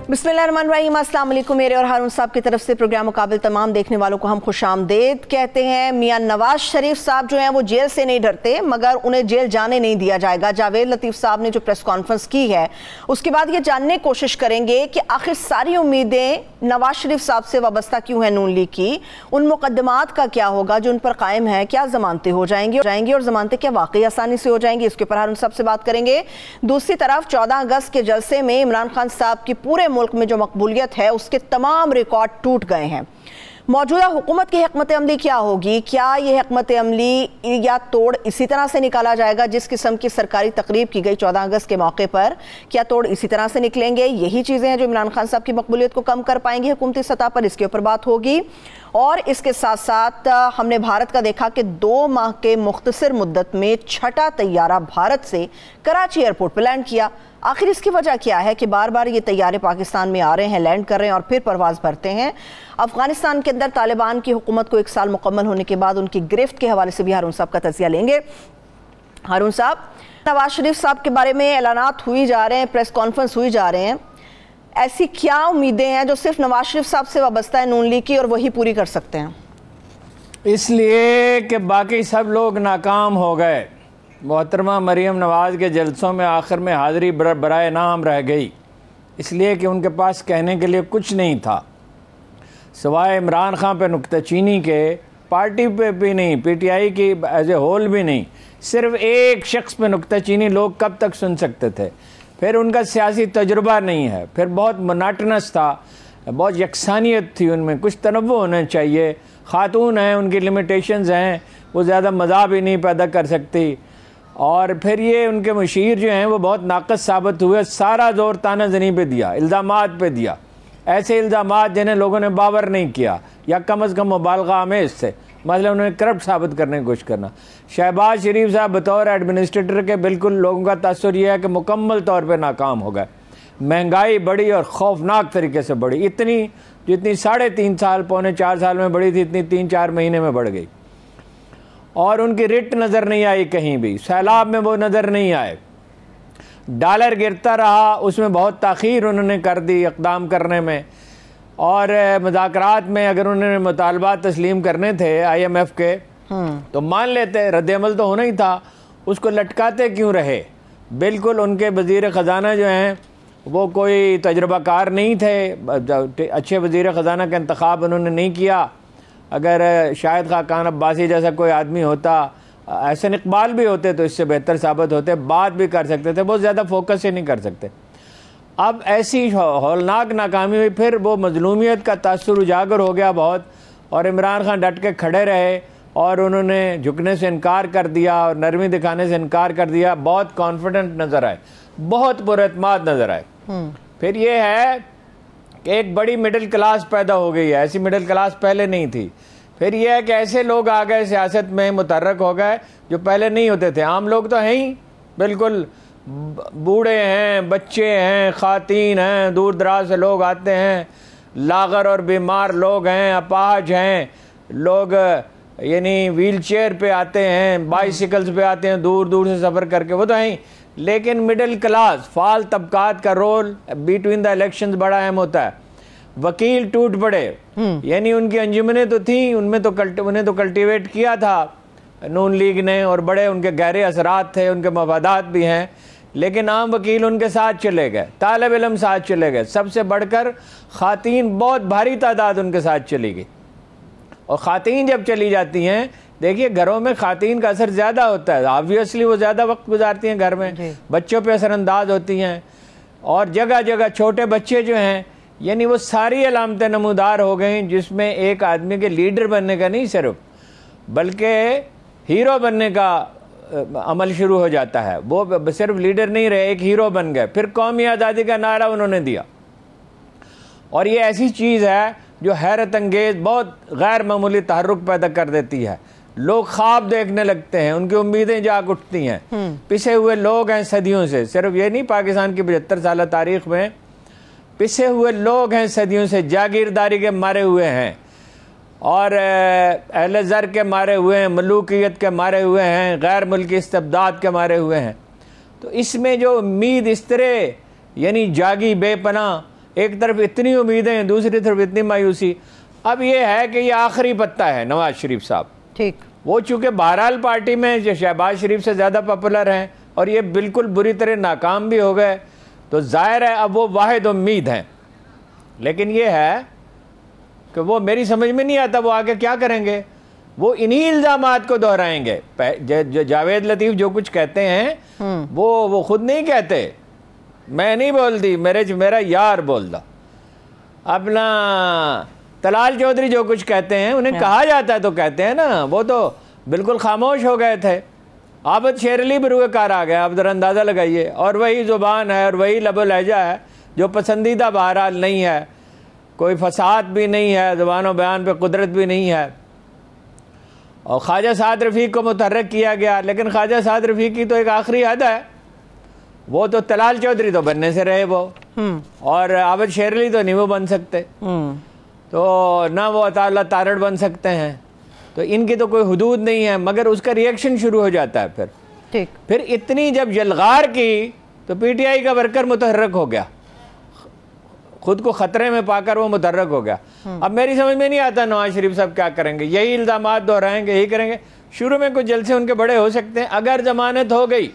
बिस्मिल्लाहिर्रहमानिर्रहीम, अस्सलाम वालेकुम। मेरे और हारून साहब की तरफ से प्रोग्राम मुकाबिल तमाम देखने वालों को हम खुशामदीद कहते हैं। मियां नवाज शरीफ साहब जो हैं वो जेल से नहीं डरते, मगर उन्हें जेल जाने नहीं दिया जाएगा। जावेद लतीफ़ साहब ने जो प्रेस कॉन्फ्रेंस की है उसके बाद ये जानने की कोशिश करेंगे कि आखिर सारी उम्मीदें नवाज शरीफ साहब से वाबस्ता क्यों है नून लीग की, उन मुकदमात का क्या होगा जो उन पर कायम है, क्या जमानतें हो जाएंगी और जमानतें क्या वाकई आसानी से हो जाएंगी, इसके ऊपर हारून साहब से बात करेंगे। दूसरी तरफ 14 अगस्त के जलसे में इमरान खान साहब की पूरे मुल्क में जो मकबूलियत है उसके तमाम रिकॉर्ड टूट गए हैं। मौजूदा हुकूमत की हिकमत अमली क्या होगी? क्या ये हिकमत अमली या तोड़ इसी तरह से निकाला जाएगा जिस किस्म की सरकारी तकरीब की गई 14 अगस्त के मौके पर? क्या तोड़ इसी तरह से निकलेंगे? यही चीज़ें हैं जो इमरान खान साहब की मकबूलियत को कम कर पाएंगी हुकूमती सतह पर, इसके ऊपर बात होगी। और इसके साथ साथ हमने भारत का देखा कि 2 माह के मुख्तसर मुद्दत में 6ठा तैयारा भारत से कराची एयरपोर्ट पर लैंड किया। आखिर इसकी वजह क्या है कि बार बार ये तैयारे पाकिस्तान में आ रहे हैं, लैंड कर रहे हैं और फिर परवाज़ भरते हैं? अफगानिस्तान के अंदर तालिबान की हुकूमत को 1 साल मुकम्मल होने के बाद उनकी गिरफ्त के हवाले से भी हारून साहब का तज़किया लेंगे। हारून साहब, नवाज शरीफ साहब के बारे में ऐलानात हुई जा रहे हैं, प्रेस कॉन्फ्रेंस हुई जा रहे हैं, ऐसी क्या उम्मीदें हैं जो सिर्फ नवाज शरीफ साहब से वाबस्ता है नून लीग की और वही पूरी कर सकते हैं? इसलिए कि बाकी सब लोग नाकाम हो गए। मोहतरमा मरीम नवाज़ के जलसों में आखिर में हाज़िरी बराए नाम रह गई, इसलिए कि उनके पास कहने के लिए कुछ नहीं था सिवाय इमरान खान पे नुक्ताचीनी के। पार्टी पे भी नहीं, पीटीआई की एज ए होल भी नहीं, सिर्फ एक शख्स पे नुक्ताचीनी लोग कब तक सुन सकते थे? फिर उनका सियासी तजुर्बा नहीं है, फिर बहुत मोनाटनस था, बहुत यकसानियत थी उनमें, कुछ तनव्वु होना चाहिए। ख़ातून हैं, उनकी लिमिटेशंस हैं, वो ज़्यादा मज़ा भी नहीं पैदा कर सकती। और फिर ये उनके मुशीर जो हैं वो बहुत नाक़स साबित हुए। सारा जोर ताना ज़नी पे दिया, इल्ज़ामात पे दिया, ऐसे इल्ज़ामात जिन्हें लोगों ने बावर नहीं किया या कम अज़ कम मुबालगा आमेज़ थे, मतलब उन्हें करप्ट साबित करने की कोशिश करना। शहबाज शरीफ साहब बतौर एडमिनिस्ट्रेटर के बिल्कुल लोगों का तासुर यह है कि मुकम्मल तौर पर नाकाम हो गए। महंगाई बढ़ी और खौफनाक तरीके से बढ़ी, इतनी जितनी 3.5 साल पौने 4 साल में बढ़ी थी इतनी 3-4 महीने में बढ़ गई। और उनकी रिट नज़र नहीं आई कहीं भी, सैलाब में वो नज़र नहीं आए। डॉलर गिरता रहा, उसमें बहुत ताख़ीर उन्होंने कर दी इक़दाम करने में। और मुज़ाकरात में अगर उन्होंने मुतालबात तस्लीम करने थे IMF के तो मान लेते, रद्द-ए-अमल तो होना ही था, उसको लटकाते क्यों रहे? बिल्कुल उनके वज़ीर ख़जाना जो हैं वो कोई तजर्बाकार नहीं थे, अच्छे वज़ीर ख़जाना का इंतख़ाब उन्होंने नहीं किया। अगर शायद खाकान अब्बासी जैसा कोई आदमी होता, एहसन इकबाल भी होते तो इससे बेहतर साबित होते, बात भी कर सकते थे, बहुत ज़्यादा फोकस ही नहीं कर सकते। अब ऐसी हौलनाक नाकामी हुई, फिर वो मजलूमियत का तासुर उजागर हो गया बहुत, और इमरान खान डट के खड़े रहे और उन्होंने झुकने से इनकार कर दिया और नरमी दिखाने से इनकार कर दिया। बहुत कॉन्फिडेंट नज़र आए, बहुत पुरएतमाद नज़र आए। फिर ये है कि एक बड़ी मिडिल क्लास पैदा हो गई है, ऐसी मिडिल क्लास पहले नहीं थी। फिर यह है कि ऐसे लोग आ गए सियासत में, मुतहर्रिक हो गए जो पहले नहीं होते थे। आम लोग तो हैं ही, बिल्कुल बूढ़े हैं, बच्चे हैं, ख़ातीन हैं, दूर दराज से लोग आते हैं, लागर और बीमार लोग हैं, अपाहज हैं लोग, यानी व्हील चेयर पर आते हैं, बाइसिकल्स पे आते हैं दूर दूर से सफ़र करके, वो तो हैं ही। लेकिन मिडिल क्लास फाल तबकात का रोल बिटवीन द इलेक्शंस बड़ा अहम होता है। वकील टूट पड़े, यानी उनकी अंजुमनें तो थी, उनमें तो उन्हें तो कल्टिवेट किया था नून लीग ने, और बड़े उनके गहरे असरात थे, उनके मफादात भी हैं, लेकिन आम वकील उनके साथ चले गए, तालिब इल्म साथ चले गए, सबसे बढ़कर ख़ातीन बहुत भारी तादाद उनके साथ चली गई। और ख़ातीन जब चली जाती हैं, देखिए घरों में ख़ातीन का असर ज़्यादा होता है, ऑब्वियसली वो ज़्यादा वक्त गुजारती हैं घर में, बच्चों पे असरअंदाज होती हैं, और जगह जगह छोटे बच्चे जो हैं, यानी वो सारी अलामतें नमूदार हो गई, जिसमें एक आदमी के लीडर बनने का नहीं सिर्फ, बल्कि हीरो बनने का अमल शुरू हो जाता है। वो सिर्फ लीडर नहीं रहे, एक हीरो बन गए। फिर कौमी आज़ादी का नारा उन्होंने दिया, और ये ऐसी चीज़ है जो हैरत अंगेज़ बहुत गैर मामूली तहर्रुक पैदा कर देती है। लोग ख्वाब देखने लगते हैं, उनकी उम्मीदें जाग उठती हैं। पिसे हुए लोग हैं सदियों से, सिर्फ ये नहीं, पाकिस्तान की 75 साल तारीख़ में पिसे हुए लोग हैं सदियों से, जागीरदारी के मारे हुए हैं, और अहले ज़र के मारे हुए हैं, मलूकियत के मारे हुए हैं, गैर मुल्की इस्तबदाद के मारे हुए हैं। तो इसमें जो उम्मीद इस तरह यानी जागी बेपनाह एक तरफ इतनी उम्मीदें, दूसरी तरफ इतनी मायूसी। अब ये है कि ये आखिरी पत्ता है नवाज शरीफ साहब। ठीक, वो चूँकि बहरहाल पार्टी में जो शहबाज शरीफ से ज़्यादा पॉपुलर हैं और ये बिल्कुल बुरी तरह नाकाम भी हो गए, तो ज़ाहिर है अब वो वाहिद उम्मीद हैं। लेकिन ये है कि वो मेरी समझ में नहीं आता वो आगे क्या करेंगे। वो इन्हीं इल्ज़ामात को दोहराएंगे। जो जावेद लतीफ़ जो कुछ कहते हैं वो खुद नहीं कहते, मैं नहीं बोलती, मेरा यार बोलता। अपना तलाल चौधरी जो कुछ कहते हैं उन्हें कहा जाता है तो कहते हैं ना, वो तो बिल्कुल खामोश हो गए थे। आबद शेर अली बरूए कार आ गया, आप ज़रा अंदाज़ा लगाइए। और वही ज़ुबान है और वही लबो लहजा है जो पसंदीदा बहरहाल नहीं है, कोई फसाद भी नहीं है, ज़ुबान बयान पे कुदरत भी नहीं है। और ख्वाजा साद रफ़ीक को मुतहर्रिक किया गया, लेकिन ख्वाजा साद रफ़ीक की तो एक आखिरी हद है, वो तो तलाल चौधरी तो बनने से रहे वो, और आबद शेर अली तो नहीं वो बन सकते, तो ना वो अताउल्लाह तारड़ बन सकते हैं। तो इनकी तो कोई हुदूद नहीं है, मगर उसका रिएक्शन शुरू हो जाता है। फिर इतनी जब यलगार की तो पीटीआई का वर्कर मुतहर्रिक हो गया, खुद को ख़तरे में पाकर वो मुतहर्रिक हो गया। अब मेरी समझ में नहीं आता नवाज शरीफ साहब क्या करेंगे, यही इल्ज़ामात दोहराएंगे, यही करेंगे। शुरू में कुछ जलसे उनके बड़े हो सकते हैं, अगर ज़मानत हो गई,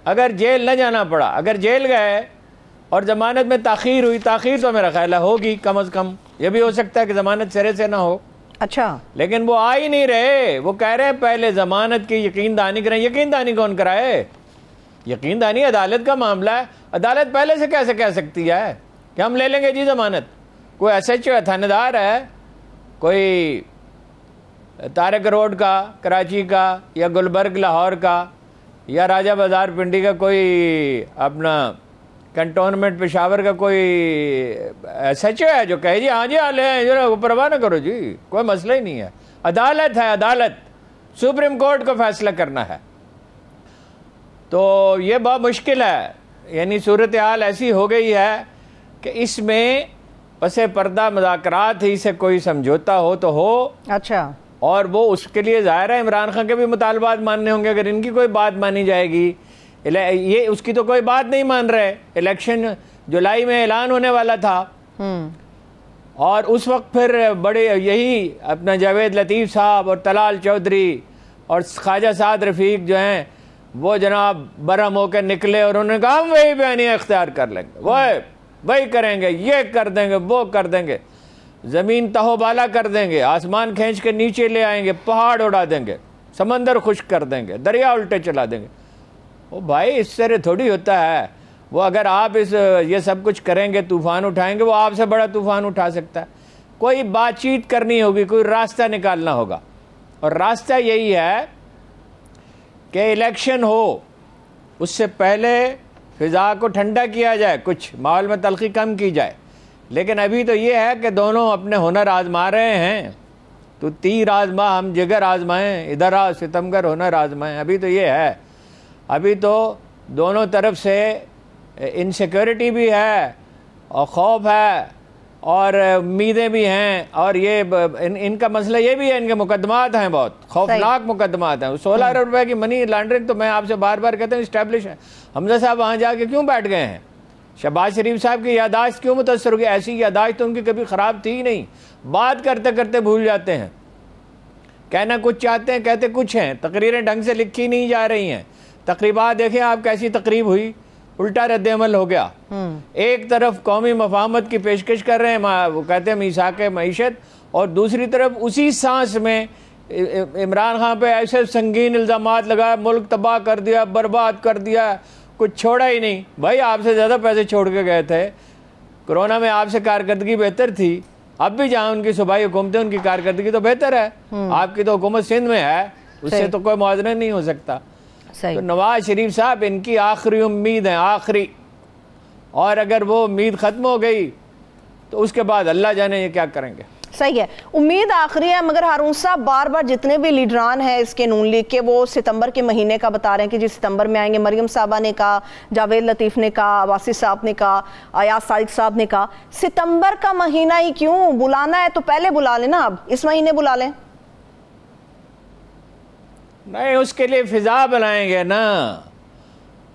अगर जेल न जाना पड़ा, अगर जेल गए और ज़मानत में ताख़ीर हुई, ताख़ीर तो मेरा ख्याल है होगी कम अज़ कम, ये भी हो सकता है कि ज़मानत सिरे से ना हो। अच्छा, लेकिन वो आ ही नहीं रहे। वो कह रहे हैं पहले ज़मानत की यकीन दहानी करें। यकीन दहानी कौन कराए? यकीन दहानी अदालत का मामला है। अदालत पहले से कैसे कह सकती है कि हम ले लेंगे जी ज़मानत? कोई SHO है, थानेदार है, कोई तारक रोड का कराची का या गुलबर्ग लाहौर का या राजा बाज़ार पिंडी का, कोई अपना कंटोनमेंट पेशावर का कोई SHO है जो कहे जी हाँ जी हाल है, जरा परवाह ना करो जी, कोई मसला ही नहीं है। अदालत है, अदालत, सुप्रीम कोर्ट को फैसला करना है। तो ये बहुत मुश्किल है। यानी सूरत हाल ऐसी हो गई है कि इसमें पसे पर्दा मुज़ाकरात ही से कोई समझौता हो तो हो। अच्छा, और वो उसके लिए ज़ाहिर है इमरान खान के भी मुतालबात मानने होंगे। अगर इनकी कोई बात मानी जाएगी, ये उसकी तो कोई बात नहीं मान रहे। इलेक्शन जुलाई में ऐलान होने वाला था और उस वक्त फिर बड़े यही अपना जावेद लतीफ़ साहब और तलाल चौधरी और ख्वाजा साद रफ़ीक जो हैं वो जनाब बरहम होकर निकले और उन्होंने कहा हम वही बयानिया इख्तियार कर लेंगे, वही करेंगे, ये कर देंगे, वो कर देंगे, ज़मीन तहोबाला कर देंगे, आसमान खींच के नीचे ले आएंगे, पहाड़ उड़ा देंगे, समंदर खुश्क कर देंगे, दरिया उल्टे चला देंगे। ओ भाई, इस तरह थोड़ी होता है। वो अगर आप ये सब कुछ करेंगे, तूफ़ान उठाएंगे, वो आपसे बड़ा तूफ़ान उठा सकता है। कोई बातचीत करनी होगी, कोई रास्ता निकालना होगा, और रास्ता यही है कि इलेक्शन हो, उससे पहले फ़िज़ा को ठंडा किया जाए, कुछ माहौल में तल्ख़ी कम की जाए। लेकिन अभी तो ये है कि दोनों अपने हुनर आजमा रहे हैं। तो तीर आजमा हम जिगर आजमाएँ, इधर आ सितमगर हुनर आजमाएँ। अभी तो ये है, अभी तो दोनों तरफ से इनसिक्योरिटी भी है और खौफ है और उम्मीदें भी हैं। और ये इनका मसला ये भी है, इनके मुकदमात हैं, बहुत खौफनाक मुकदमात हैं। 16 अरब रुपए की मनी लॉन्ड्रिंग तो मैं आपसे बार बार कहता हूँ इस्टेब्लिश है। हमजा साहब वहाँ जाके क्यों बैठ गए हैं? शहबाज शरीफ साहब की यादाश्त क्यों मुतासर होगी? ऐसी यादाश्त तो उनकी कभी ख़राब थी ही नहीं। बात करते करते भूल जाते हैं, कहना कुछ चाहते हैं, कहते कुछ हैं। तकरीरें ढंग से लिखी नहीं जा रही हैं। तकरीबात देखें आप, कैसी तकरीब हुई, उल्टा रद्द अमल हो गया। एक तरफ कौमी मफाहमत की पेशकश कर रहे हैं, वो कहते हैं मीसाक मईशत, और दूसरी तरफ उसी सांस में इमरान खान पे ऐसे संगीन इल्ज़ामात लगाए, मुल्क तबाह कर दिया, बर्बाद कर दिया, कुछ छोड़ा ही नहीं। भाई आपसे ज़्यादा पैसे छोड़ के गए थे, कोरोना में आपसे कारकर्दगी बेहतर थी। अब भी जहाँ उनकी सूबाई हुकूमतें, उनकी कारकर्दगी तो बेहतर है। आपकी तो हुकूमत सिंध में है, उससे तो कोई मुआवजा नहीं हो सकता। तो नवाज शरीफ साहब इनकी आखिरी उम्मीद है, आखिरी। और अगर वो उम्मीद ख़त्म हो गई तो उसके बाद अल्लाह जाने ये क्या करेंगे। सही है, उम्मीद आखिरी है। मगर हारून साहब बार बार जितने भी लीडरान हैं इसके नून लीग के, वो सितंबर के महीने का बता रहे हैं कि जी सितंबर में आएंगे। मरियम साहबा ने कहा, जावेद लतीफ़ ने कहा, वासी साहब ने कहा, अयाज सादिक साहब ने कहा। सितंबर का महीना ही क्यों? बुलाना है तो पहले बुला लेना, अब इस महीने बुला लें। नहीं, उसके लिए फ़िज़ा बनाएंगे ना,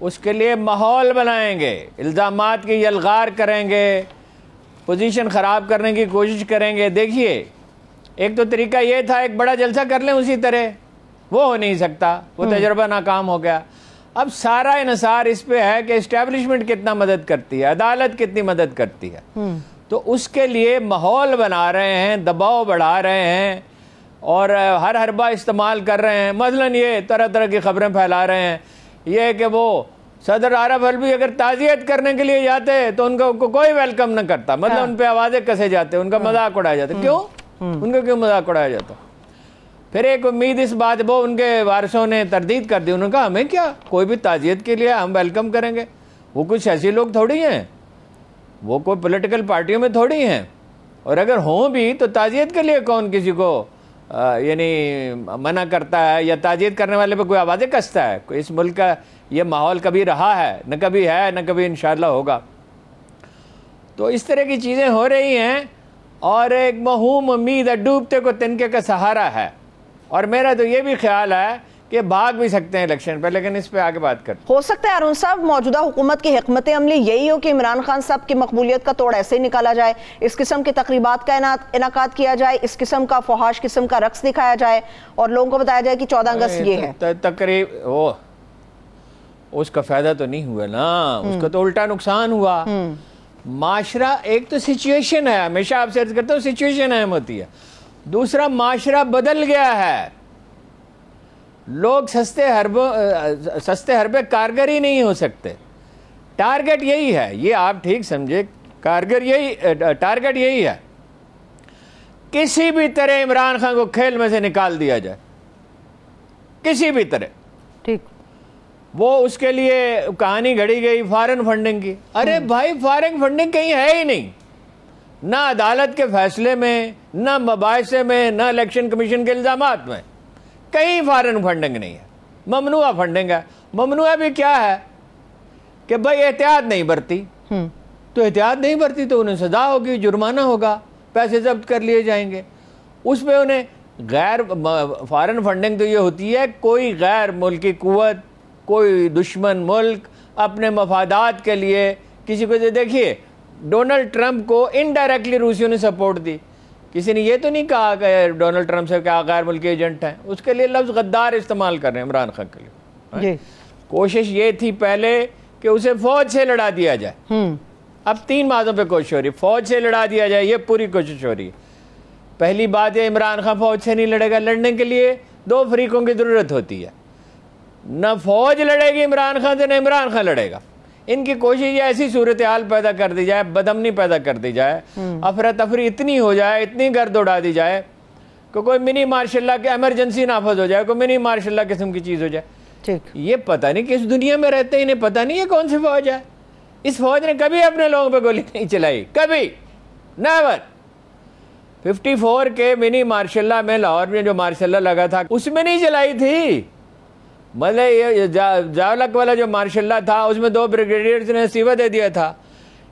उसके लिए माहौल बनाएंगे, इल्ज़ामात की यलगार करेंगे, पोजीशन ख़राब करने की कोशिश करेंगे। देखिए, एक तो तरीका ये था एक बड़ा जलसा कर लें उसी तरह, वो हो नहीं सकता, वो तजर्बा नाकाम हो गया। अब सारा इन्हिसार इस पे है कि इस्टेब्लिशमेंट कितना मदद करती है, अदालत कितनी मदद करती है। तो उसके लिए माहौल बना रहे हैं, दबाव बढ़ा रहे हैं और हर हरबा इस्तेमाल कर रहे हैं। मसलन ये तरह तरह की खबरें फैला रहे हैं, ये कि वो सदर आरफ अलवी अगर ताज़ियत करने के लिए जाते तो उनको कोई वेलकम न करता, मतलब उन पर आवाज़ें कसे जाते, उनका मजाक उड़ाया जाता। क्यों? उनका क्यों मजाक उड़ाया जाता? फिर एक उम्मीद इस बात, वो उनके वारसों ने तरदीद कर दी। उन्होंने कहा हमें क्या, कोई भी ताज़ियत के लिए हम वेलकम करेंगे। वो कुछ ऐसे लोग थोड़ी हैं, वो कोई पॉलिटिकल पार्टियों में थोड़ी हैं, और अगर हों भी तो ताज़ियत के लिए कौन किसी को यानी मना करता है या ताज़ियत करने वाले पे कोई आवाज़ें कसता है? इस मुल्क का ये माहौल कभी रहा है, न कभी है, न कभी इंशाअल्लाह होगा। तो इस तरह की चीज़ें हो रही हैं और एक महूम उम्मीद है, डूबते को तिनके का सहारा है। और मेरा तो ये भी ख्याल है कि भाग भी सकते हैं इलेक्शन पे, लेकिन इस पे आगे बात करते। हो सकता है अरुण साहब मौजूदा हुकूमत की हिकमत अमली यही हो कि इमरान खान साहब की मकबूलियत का तोड़ ऐसे ही निकाला जाए, इस किस्म की तकरीबात का इनाकात किया जाए, इस किस्म का फहाश किस्म का रक्स दिखाया जाए और लोगों को बताया जाए कि 14 अगस्त ये है। तकरीब वो उसका फायदा तो नहीं हुआ ना, उसका तो उल्टा नुकसान हुआ। माशरा, एक तो सिचुएशन है, हमेशा आपसे अर्ज करता हूँ सिचुएशन अहम होती है। दूसरा, माशरा बदल गया है, लोग सस्ते हरबे कारगर ही नहीं हो सकते। टारगेट यही है, ये आप ठीक समझे, कारगर यही टारगेट यही है, किसी भी तरह इमरान खान को खेल में से निकाल दिया जाए, किसी भी तरह। ठीक, वो उसके लिए कहानी घड़ी गई फॉरेन फंडिंग की। अरे भाई, फॉरेन फंडिंग कहीं है ही नहीं, ना अदालत के फैसले में, ना मबाइसे में, ना इलेक्शन कमीशन के इल्जामात में, कहीं फॉरेन फंडिंग नहीं है, ममनुआ फंडिंग है। ममनुआ भी क्या है कि भाई एहतियात नहीं बरती, तो एहतियात नहीं बरती तो उन्हें सजा होगी, जुर्माना होगा, पैसे जब्त कर लिए जाएंगे। उस पर उन्हें गैर फॉरेन फंडिंग तो ये होती है कोई गैर मुल्की कुव्वत, कोई दुश्मन मुल्क अपने मफादात के लिए किसी को। देखिए, डोनाल्ड ट्रंप को इनडायरेक्टली रूसियों ने सपोर्ट दी, किसी ने ये तो नहीं कहा कि डोनाल्ड ट्रंप से क्या गैर मुल्की एजेंट हैं, उसके लिए लफ्ज़ गद्दार इस्तेमाल कर रहे हैं इमरान खान के लिए। कोशिश ये थी पहले कि उसे फौज से लड़ा दिया जाए, अब 3 बातों पे कोशिश हो रही है, फौज से लड़ा दिया जाए, ये पूरी कोशिश हो रही है। पहली बात है, इमरान खान फौज से नहीं लड़ेगा, लड़ने के लिए 2 फरीकों की ज़रूरत होती है, न फौज लड़ेगी इमरान खान से, न इमरान खान लड़ेगा। इनकी कोशिश ये ऐसी सूरत हाल पैदा कर दी जाए, बदमनी पैदा कर दी जाए, अफरा तफरी इतनी हो जाए, इतनी गर्द उड़ा दी जाए कि कोई मिनी मार्शल के एमरजेंसी नाफज हो जाए, कोई मिनी मार्शल किस्म की चीज़ हो जाए। ठीक, ये पता नहीं किस दुनिया में रहते हैं, इन्हें पता नहीं है कौन सी फौज है। इस फौज ने कभी अपने लोगों पे गोली नहीं चलाई, कभी, नेवर। 54 के मिनी मार्शल में लाहौर में जो मार्शल लगा था उसमें नहीं चलाई थी, मतलब ये जावलक वाला जो मार्शल था उसमें 2 ब्रिगेडियर्स ने इस्तीफा दे दिया था।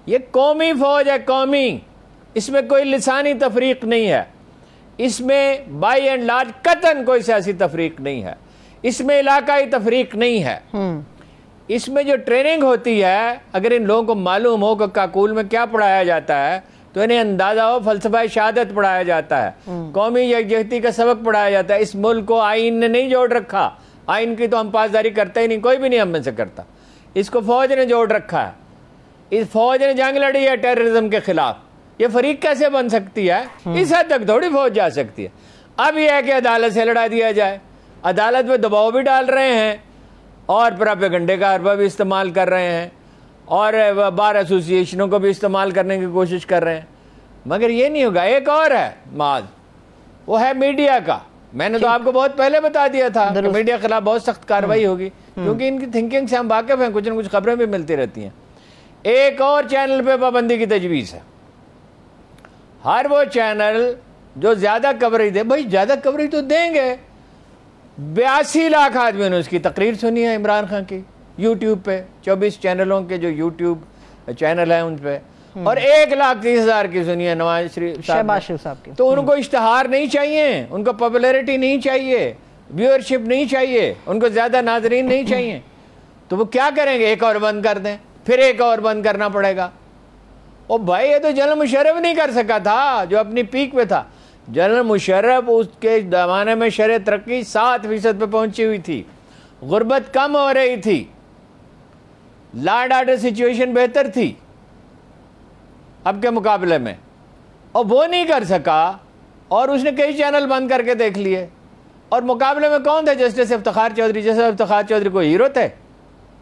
ये कौमी फौज है, कौमी, इसमें कोई लिसानी तफरीक नहीं है, इसमें बाई एंड लार्ज कतन कोई सियासी तफरीक नहीं है, इसमें इलाकाई तफरीक नहीं है। इसमें जो ट्रेनिंग होती है, अगर इन लोगों को मालूम हो कि काकूल में क्या पढ़ाया जाता है तो इन्हें अंदाजा हो, फलसफा शहादत पढ़ाया जाता है, कौमी यकजहती का सबक पढ़ाया जाता है। इस मुल्क को आइन ने नहीं जोड़ रखा, आइन की तो हम पासदारी करते ही नहीं, कोई भी नहीं हम में से करता, इसको फौज ने जोड़ रखा है। इस फौज ने जंग लड़ी है टेररिज्म के खिलाफ, ये फरीक कैसे बन सकती है? इस हद तक थोड़ी फौज जा सकती है। अब यह है कि अदालत से लड़ा दिया जाए, अदालत पे दबाव भी डाल रहे हैं और प्रोपेगेंडे का हरबा भी इस्तेमाल कर रहे हैं और बार एसोसिएशनों को भी इस्तेमाल करने की कोशिश कर रहे हैं, मगर ये नहीं होगा। एक और है माज, वो है मीडिया का। मैंने तो आपको बहुत पहले बता दिया था कि मीडिया के खिलाफ बहुत सख्त कार्रवाई होगी, क्योंकि इनकी थिंकिंग से हम वाकिफ हैं, कुछ न कुछ खबरें भी मिलती रहती हैं। एक और चैनल पे पाबंदी की तजवीज़ है, हर वो चैनल जो ज़्यादा कवरेज दे, भाई ज़्यादा कवरेज तो देंगे। 82 लाख आदमियों ने उसकी तकरीर सुनी है इमरान खान की यूट्यूब पे, 24 चैनलों के जो यूट्यूब चैनल हैं उन पे, और 1,30,000 की सुनी है नवाज शरीफ साहब की। तो उनको इश्तहार नहीं चाहिए, उनको पॉपुलैरिटी नहीं चाहिए, व्यूअरशिप नहीं चाहिए, उनको ज़्यादा नाजरीन नहीं चाहिए, तो वो क्या करेंगे? एक और बंद कर दें, फिर एक और बंद करना पड़ेगा। ओ भाई ये तो जनरल मुशर्रफ नहीं कर सका था जो अपनी पीक पे था। जनरल मुशर्रफ उसके ज़माने में शरह तरक्की 7% पे पहुंची हुई थी, गुर्बत कम हो रही थी, लॉ एंड ऑर्डर सिचुएशन बेहतर थी अब के मुकाबले में, और वो नहीं कर सका और उसने कई चैनल बंद करके देख लिए। और मुकाबले में कौन थे? जस्टिस इफ्तिखार चौधरी। जस्टिस इफ्तिखार चौधरी कोई हीरो थे?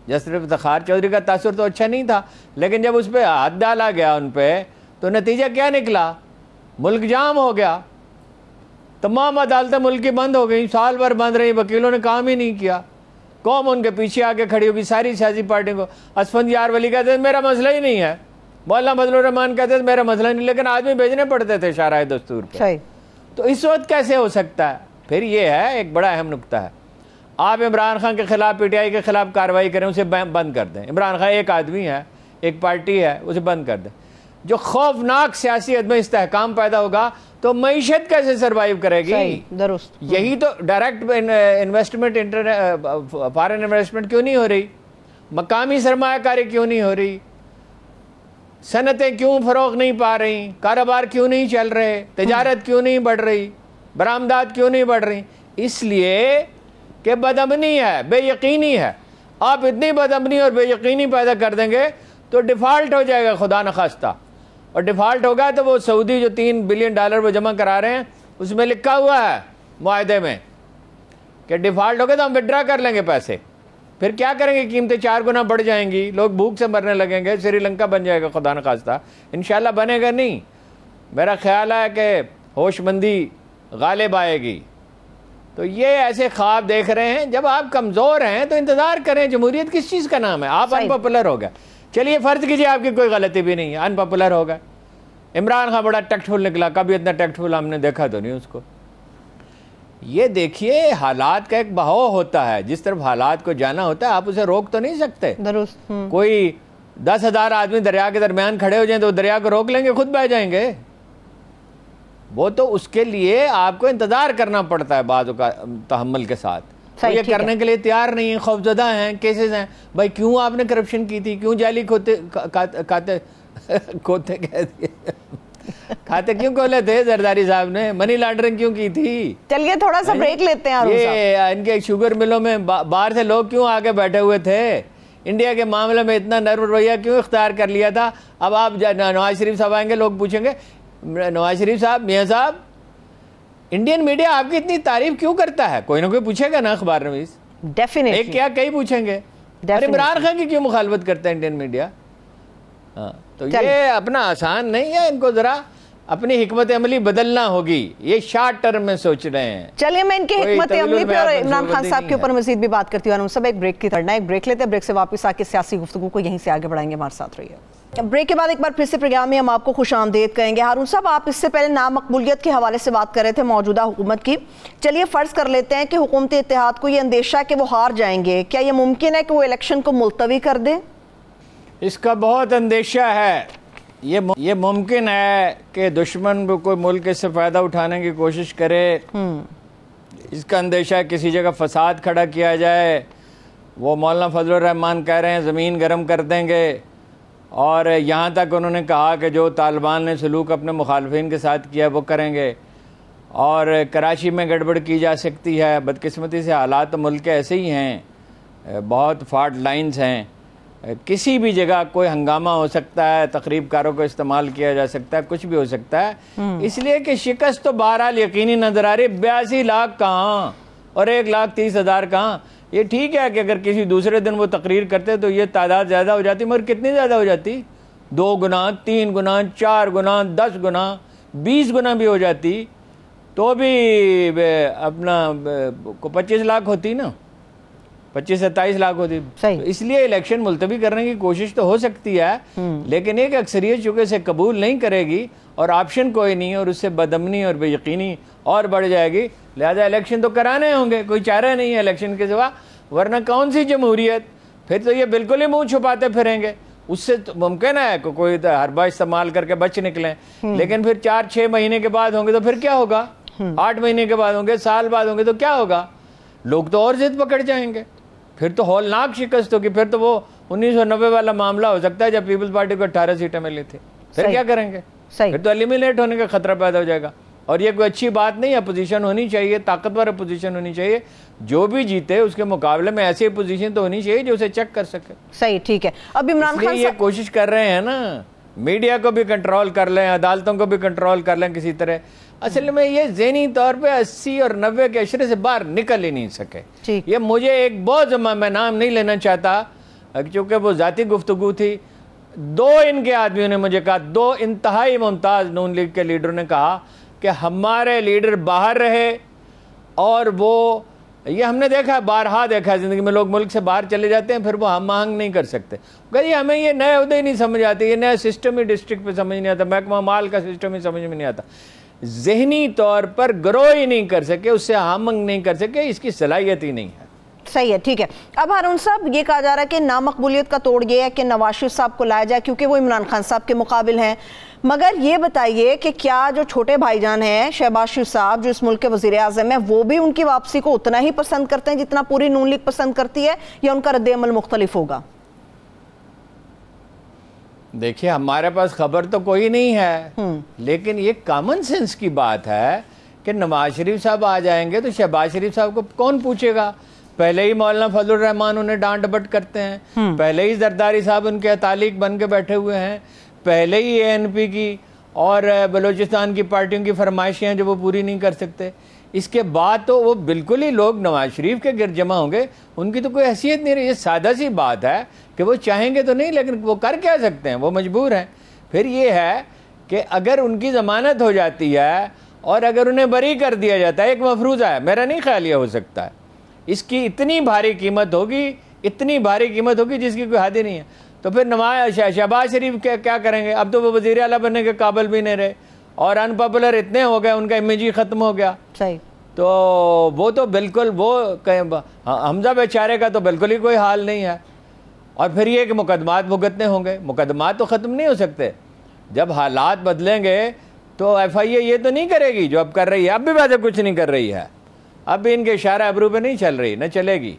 जस्टिस इफ्तिखार चौधरी का तासुर तो अच्छा नहीं था, लेकिन जब उस पर हाथ डाला गया उन पर, तो नतीजा क्या निकला? मुल्क जाम हो गया, तमाम अदालतें मुल्क की बंद हो गई, साल भर बंद रही, वकीलों ने काम ही नहीं किया, कौम उनके पीछे आके खड़ी होगी सारी सियासी पार्टियों को। असफंद यार वली कहते थे मेरा मसला ही नहीं है, मौलाना फजलुर रहमान कहते थे मेरा मसला नहीं, लेकिन आदमी भेजने पड़ते थे शाराए दस्तूर पे। तो इस वक्त कैसे हो सकता है? फिर ये है एक बड़ा अहम नुक्ता है, आप इमरान खान के खिलाफ PTI के खिलाफ कार्रवाई करें, उसे बंद कर दें। इमरान खान एक आदमी है, एक पार्टी है, उसे बंद कर दें। जो खौफनाक सियासी अदम इस्तेहकाम पैदा होगा तो मईशत कैसे सर्वाइव करेगी? दुरुस्त। यही तो डायरेक्ट इन्वेस्टमेंट, फॉरेन इन्वेस्टमेंट क्यों नहीं हो रही? मकामी सरमायाकारी क्यों नहीं हो रही? सनतें क्यों फ़रोग नहीं पा रही? कारोबार क्यों नहीं चल रहे? तिजारत क्यों नहीं बढ़ रही? बरामदात क्यों नहीं बढ़ रही? इसलिए कि बदअमनी है, बेयकीनी है। आप इतनी बदअमनी और बेयकीनी पैदा कर देंगे तो डिफ़ॉल्ट हो जाएगा, खुदा न खास्ता। और डिफ़ॉल्ट होगा तो वो सऊदी जो $3 बिलियन वो जमा करा रहे हैं, उसमें लिखा हुआ है मुआहदे में कि डिफ़ॉल्ट होगा तो हम विड्रा कर लेंगे पैसे। फिर क्या करेंगे? कीमतें 4 गुना बढ़ जाएंगी, लोग भूख से मरने लगेंगे, श्रीलंका बन जाएगा, खुदा न खास्ता। इंशाल्लाह बनेगा नहीं। मेरा ख्याल है कि होशमंदी गालिब आएगी। तो ये ऐसे ख्वाब देख रहे हैं। जब आप कमज़ोर हैं तो इंतज़ार करें। जमहूरियत किस चीज़ का नाम है? आप अनपॉपुलर हो गए, चलिए फ़र्ज कीजिए आपकी कोई गलती भी नहीं है, अनपॉपुलर हो गए। इमरान खान बड़ा टैक्टफुल निकला, कभी इतना टैक्टफुल हमने देखा तो नहीं उसको। ये देखिए हालात का एक बहाव होता है, जिस तरफ हालात को जाना होता है आप उसे रोक तो नहीं सकते। कोई 10,000 आदमी दरिया के दरमियान खड़े हो जाएं तो दरिया को रोक लेंगे? खुद बह जाएंगे। वो तो उसके लिए आपको इंतजार करना पड़ता है बाज़ का तहम्मुल के साथ। तो ये करने के लिए तैयार नहीं है, खौफजदा हैं, केसेस हैं। भाई क्यों आपने करप्शन की थी? क्यों जाली खाते क्यों खोले थे जरदारी साहब ने? मनी लॉन्ड्रिंग क्यों की थी? चलिए थोड़ा सा ब्रेक लेते हैं। ये इनके शुगर मिलों में बाहर से लोग क्यों आके बैठे हुए थे? इंडिया के मामले में इतना नर्म रवैया क्यों इख्तियार कर लिया था? अब आप नवाज शरीफ साहब आएंगे, लोग पूछेंगे नवाज शरीफ साहब, मियाँ साहब, इंडियन मीडिया आपकी इतनी तारीफ क्यों करता है? कोई ना कोई पूछेगा ना अखबार नवीस, डेफिनेटली। एक क्या कई पूछेंगे, इमरान खान की क्यों मुखालफत करता है इंडियन मीडिया? हाँ, तो ये अपना आसान नहीं है, इनको जरा अपनी हिकमत अमली बदलना होगी। ये शॉर्ट टर्म में सोच रहे हैं। चलिए मैं इनकी हिकमत अमली पे और इमरान खान साहब के ऊपर मजीद भी बात करती हूँ। सब एक ब्रेक की तरह, एक ब्रेक लेते हैं, ब्रेक से वापस आके सियासी गुफ्तगू को यहीं से आगे बढ़ाएंगे। हमारे साथ रहिए। ब्रेक के बाद एक बार फिर से प्रोग्राम में हम आपको खुशामदीद कहेंगे। हारून साहब, आप इससे पहले नामकबूलियत के हवाले से बात कर रहे थे मौजूदा हुकूमत की। चलिए फ़र्ज़ कर लेते हैं कि हुकूमत इत्तेहाद को ये अंदेशा कि वो हार जाएंगे, क्या ये मुमकिन है कि वो इलेक्शन को मुलतवी कर दें? इसका बहुत अंदेशा है। ये मुमकिन है कि दुश्मन कोई मुल्क इससे फ़ायदा उठाने की कोशिश करे। इसका अंदेशा है किसी जगह फसाद खड़ा किया जाए। वो मौलाना फजलुर रहमान कह रहे हैं ज़मीन गर्म कर देंगे, और यहाँ तक उन्होंने कहा कि जो तालिबान ने सलूक अपने मुखालफिन के साथ किया वो करेंगे, और कराची में गड़बड़ की जा सकती है। बदकिस्मती से हालात तो मुल्क के ऐसे ही हैं, बहुत फॉल्ट लाइन्स हैं, किसी भी जगह कोई हंगामा हो सकता है, तकरीबकारों को इस्तेमाल किया जा सकता है, कुछ भी हो सकता है। इसलिए कि शिकस्त तो बहरहाल यकीनी नज़र आ रही। 82 लाख कहाँ और 1,30,000 कहाँ? ये ठीक है कि अगर किसी दूसरे दिन वो तकरीर करते तो ये तादाद ज़्यादा हो जाती, मगर कितनी ज़्यादा हो जाती? 2 गुना, 3 गुना, 4 गुना, 10 गुना, 20 गुना भी हो जाती तो भी अपना 25 लाख होती ना, 25-27 लाख होती। तो इसलिए इलेक्शन मुलतवी करने की कोशिश तो हो सकती है, लेकिन एक अक्सरियत चूँकि इसे कबूल नहीं करेगी और ऑप्शन कोई नहीं है, और उससे बदअमनी और बेयकीनी और बढ़ जाएगी। लिहाजा इलेक्शन तो कराने होंगे, कोई चारा नहीं है इलेक्शन के सिवा, वरना कौन सी जमहूरियत? फिर तो ये बिल्कुल ही मुंह छुपाते फिरेंगे। उससे तो मुमकिन है कि कोई हरबा इस्तेमाल करके बच निकलें, लेकिन फिर 4-6 महीने के बाद होंगे तो फिर क्या होगा? 8 महीने के बाद होंगे, साल बाद होंगे तो क्या होगा? लोग तो और जिद पकड़ जाएंगे, फिर तो हौलनाक शिकस्त होगी। फिर तो वो 1990 वाला मामला हो सकता है जब पीपल्स पार्टी को 18 सीटें मिली थी। फिर क्या करेंगे? फिर तो एलिमिनेट होने का खतरा पैदा हो जाएगा। और ये कोई अच्छी बात नहीं है। अपोजिशन होनी चाहिए, ताकतवर अपोजिशन होनी चाहिए, जो भी जीते उसके मुकाबले में ऐसी अपोजिशन तो होनी चाहिए जो उसे चेक कर सके। सही, ठीक है। अब इमरान खान ये कोशिश कर रहे हैं ना, मीडिया को भी कंट्रोल कर लें, अदालतों को भी कंट्रोल कर लें किसी तरह। असल में ये ज़हनी तौर पे 80 और 90 के अशरे से बाहर निकल ही नहीं सके। ये मुझे एक बहुत मैं नाम नहीं लेना चाहता क्योंकि वो ज़ाती गुफ्तगू थी। 2 इनके आदमियों ने मुझे कहा, 2 इंतहाई मुमताज़ नून लीग के लीडरों ने कहा कि हमारे लीडर बाहर रहे, और वो ये हमने देखा है, बारहा देखा है ज़िंदगी में, लोग मुल्क से बाहर चले जाते हैं, फिर वो हम आहंग नहीं कर सकते। कहीं हमें ये नए उहदे ही नहीं समझ आते, ये नया सिस्टम ही डिस्ट्रिक्ट पे समझ नहीं आता, महकमा माल का सिस्टम ही समझ में नहीं आता, ज़हनी तौर पर ग्रो ही नहीं कर सके, उससे हमंग नहीं कर सके, इसकी सलाहियत ही नहीं है। सही है, ठीक है। अब हारून साहब, ये कहा जा रहा है कि नामकबूलियत का तोड़ ये है कि नवाज शरीफ साहब को लाया जाए क्योंकि वो इमरान खान साहब के मुकाबिल हैं, मगर ये बताइए कि क्या जो छोटे भाईजान हैं शहबाज शरीफ साहब, जो इस मुल्क के वज़ीर आज़म हैं, वो भी उनकी वापसी को उतना ही पसंद करते हैं जितना पूरी नून लीग पसंद करती है, या उनका रद्द-ए-अमल मुख्तलिफ होगा? देखिए, हमारे पास खबर तो कोई नहीं है, लेकिन ये कॉमन सेंस की बात है कि नवाज शरीफ साहब आ जाएंगे तो शहबाज शरीफ साहब को कौन पूछेगा? पहले ही मौलाना फजलुर रहमान उन्हें डांट डपट करते हैं, पहले ही जरदारी साहब उनके तालिक बन के बैठे हुए हैं, पहले ही ANP की और बलूचिस्तान की पार्टियों की फरमाइशें हैं जो वो पूरी नहीं कर सकते। इसके बाद तो वो बिल्कुल ही लोग नवाज शरीफ के गिरद जमा होंगे, उनकी तो कोई हैसियत नहीं रही। ये सादा सी बात है कि वो चाहेंगे तो नहीं, लेकिन वो कर क्या सकते हैं, वो मजबूर हैं। फिर ये है कि अगर उनकी ज़मानत हो जाती है और अगर उन्हें बरी कर दिया जाता है, एक मफरूज़ा है, मेरा नहीं ख्याल ये हो सकता है, इसकी इतनी भारी कीमत होगी, इतनी भारी कीमत होगी जिसकी कोई हद ही नहीं है। तो फिर शहबाज शरीफ क्या करेंगे? अब तो वो वज़ीर आला बनने के काबिल भी नहीं रहे और अनपॉपुलर इतने हो गए, उनका इमेज ही ख़त्म हो गया। सही। तो वो तो बिल्कुल, वो हमजा बेचारे का तो बिल्कुल ही कोई हाल नहीं है। और फिर ये कि मुकदमात भुगतने होंगे, मुकदमात तो ख़त्म नहीं हो सकते। जब हालात बदलेंगे तो FIA ये तो नहीं करेगी जो अब कर रही है, अब भी वैसे कुछ नहीं कर रही है, अब भी इनके इशारा अबरू पे नहीं चल रही, न चलेगी।